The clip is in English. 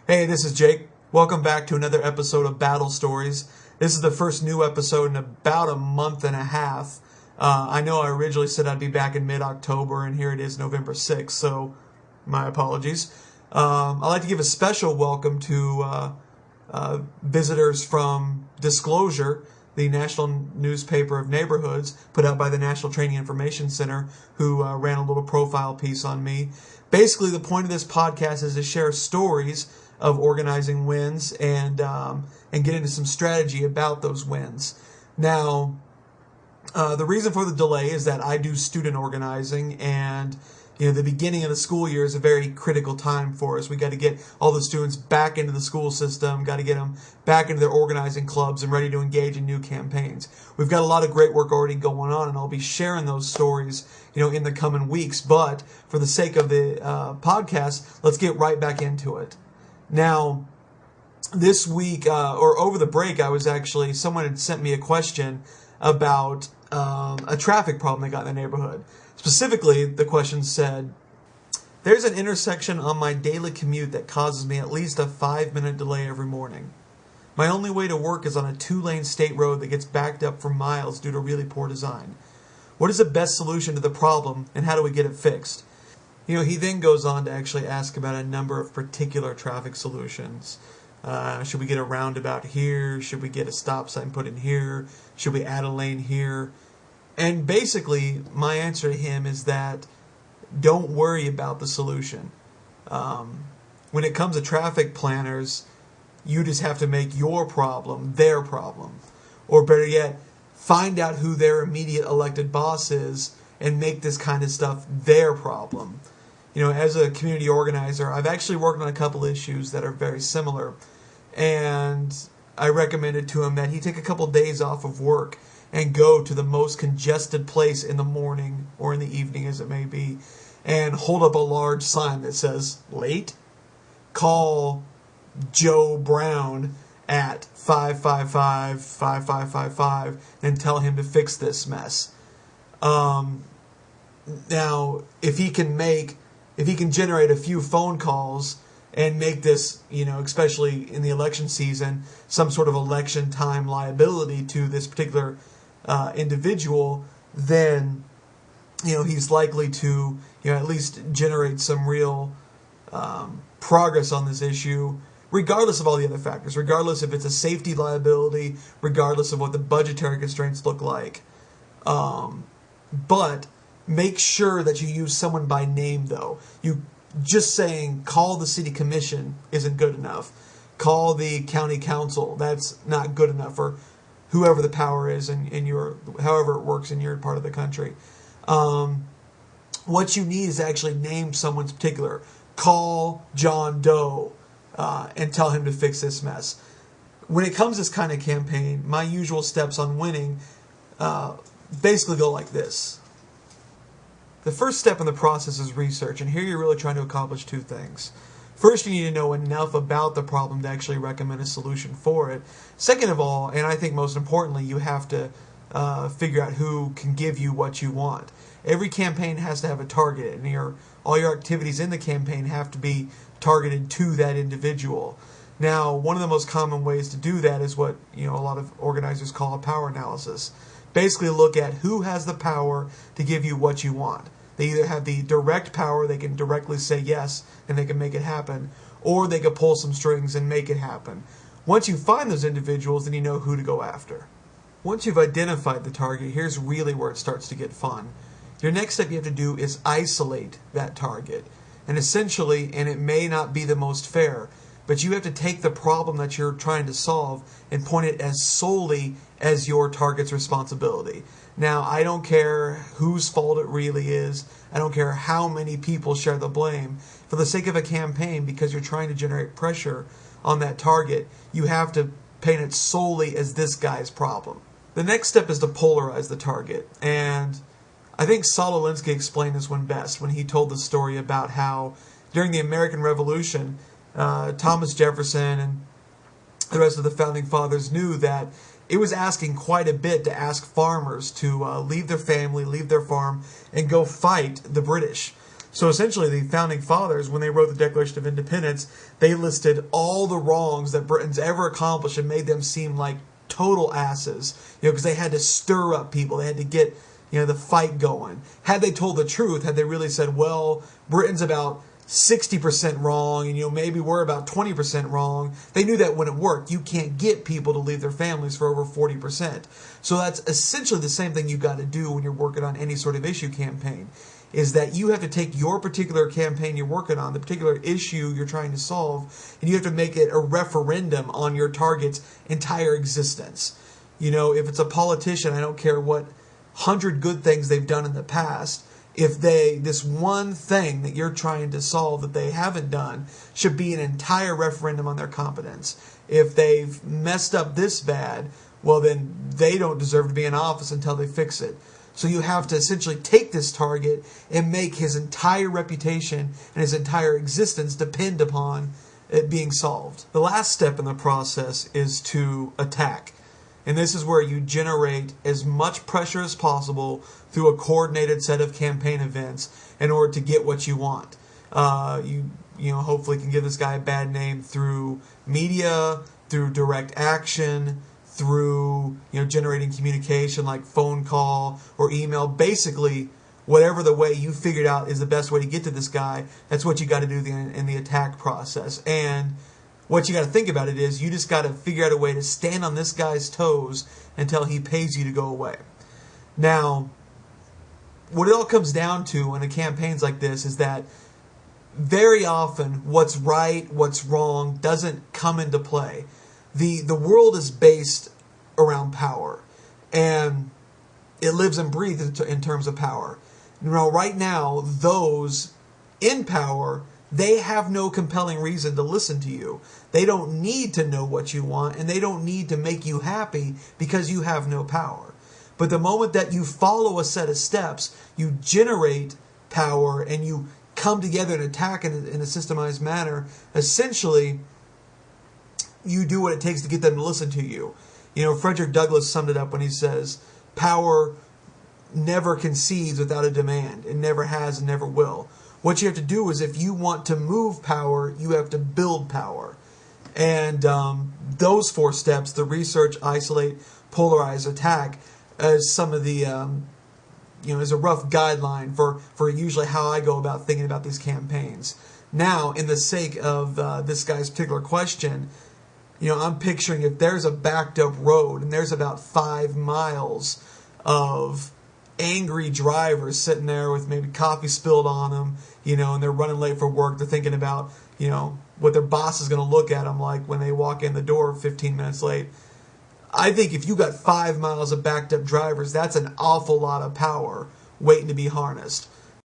Hey, this is Jake. Welcome back to another episode of Battle Stories. This is the first new episode in about a month and a half. I know I originally said I'd be back in mid-October, and here it is November 6th, so my apologies. I'd like to give a special welcome to visitors from Disclosure, the national newspaper of neighborhoods, put out by the National Training Information Center, who ran a little profile piece on me. Basically, the point of this podcast is to share stories of organizing wins and get into some strategy about those wins. Now, the reason for the delay is that I do student organizing, and the beginning of the school year is a very critical time for us. We got to get all the students back into the school system, got to get them back into their organizing clubs and ready to engage in new campaigns. We've got a lot of great work already going on, and I'll be sharing those stories, in the coming weeks. But for the sake of the podcast, let's get right back into it. Now, this week, or over the break, someone had sent me a question about a traffic problem they got in the neighborhood. Specifically, the question said, "There's an intersection on my daily commute that causes me at least a 5-minute delay every morning. My only way to work is on a 2-lane state road that gets backed up for miles due to really poor design. What is the best solution to the problem, and how do we get it fixed?" He then goes on to actually ask about a number of particular traffic solutions. Should we get a roundabout here? Should we get a stop sign put in here? Should we add a lane here? And basically, my answer to him is that don't worry about the solution. When it comes to traffic planners, you just have to make your problem their problem. Or better yet, find out who their immediate elected boss is and make this kind of stuff their problem. As a community organizer, I've actually worked on a couple issues that are very similar, and I recommended to him that he take a couple days off of work and go to the most congested place in the morning or in the evening, as it may be, and hold up a large sign that says, "Late? Call Joe Brown at 555-5555 and tell him to fix this mess." Now, if he can generate a few phone calls and make this, especially in the election season, some sort of election time liability to this particular individual, then, he's likely to, at least generate some real progress on this issue, regardless of all the other factors, regardless if it's a safety liability, regardless of what the budgetary constraints look like. But make sure that you use someone by name, though. You just saying call the city commission isn't good enough. Call the county council. That's not good enough. Or whoever the power is in your, however it works in your part of the country. What you need is to actually name someone's particular. Call John Doe and tell him to fix this mess. When it comes to this kind of campaign, my usual steps on winning basically go like this. The first step in the process is research, and here you're really trying to accomplish two things. First, you need to know enough about the problem to actually recommend a solution for it. Second of all, and I think most importantly, you have to figure out who can give you what you want. Every campaign has to have a target, and all your activities in the campaign have to be targeted to that individual. Now, one of the most common ways to do that is what a lot of organizers call a power analysis. Basically, look at who has the power to give you what you want. They either have the direct power, they can directly say yes, and they can make it happen, or they can pull some strings and make it happen. Once you find those individuals, then you know who to go after. Once you've identified the target, here's really where it starts to get fun. Your next step you have to do is isolate that target. And essentially, and it may not be the most fair, but you have to take the problem that you're trying to solve and point it as solely as your target's responsibility. Now, I don't care whose fault it really is. I don't care how many people share the blame. For the sake of a campaign, because you're trying to generate pressure on that target, you have to paint it solely as this guy's problem. The next step is to polarize the target. And I think Saul Alinsky explained this one best when he told the story about how during the American Revolution, Thomas Jefferson and the rest of the founding fathers knew that it was asking quite a bit to ask farmers to leave their family, leave their farm, and go fight the British. So essentially, the founding fathers, when they wrote the Declaration of Independence, they listed all the wrongs that Britain's ever accomplished and made them seem like total asses. Because they had to stir up people, they had to get the fight going. Had they told the truth, had they really said, well, Britain's about 60% wrong, and maybe we're about 20% wrong, they knew that wouldn't work. You can't get people to leave their families for over 40%. So that's essentially the same thing you've got to do when you're working on any sort of issue campaign, is that you have to take your particular campaign you're working on, the particular issue you're trying to solve, and you have to make it a referendum on your target's entire existence. If it's a politician, I don't care what 100 good things they've done in the past, if this one thing that you're trying to solve that they haven't done should be an entire referendum on their competence. If they've messed up this bad, well, then they don't deserve to be in office until they fix it. So you have to essentially take this target and make his entire reputation and his entire existence depend upon it being solved. The last step in the process is to attack. And this is where you generate as much pressure as possible through a coordinated set of campaign events in order to get what you want. You hopefully can give this guy a bad name through media, through direct action, through generating communication like phone call or email. Basically, whatever the way you figured out is the best way to get to this guy, that's what you got to do in the attack process. And what you got to think about it is you just got to figure out a way to stand on this guy's toes until he pays you to go away. Now, what it all comes down to in a campaigns like this is that very often what's right, what's wrong doesn't come into play. The world is based around power, and it lives and breathes in terms of power. Right now, those in power, they have no compelling reason to listen to you. They don't need to know what you want, and they don't need to make you happy because you have no power. But the moment that you follow a set of steps, you generate power and you come together and attack in a systemized manner, essentially you do what it takes to get them to listen to you. Frederick Douglass summed it up when he says, power never concedes without a demand. It never has and never will. What you have to do is, if you want to move power, you have to build power. And those 4 steps, the research, isolate, polarize, attack, as some of the, as a rough guideline for usually how I go about thinking about these campaigns. Now, in the sake of this guy's particular question, I'm picturing if there's a backed up road and there's about 5 miles of angry drivers sitting there with maybe coffee spilled on them, and they're running late for work. They're thinking about, what their boss is going to look at them like when they walk in the door 15 minutes late. I think if you got 5 miles of backed up drivers, that's an awful lot of power waiting to be harnessed.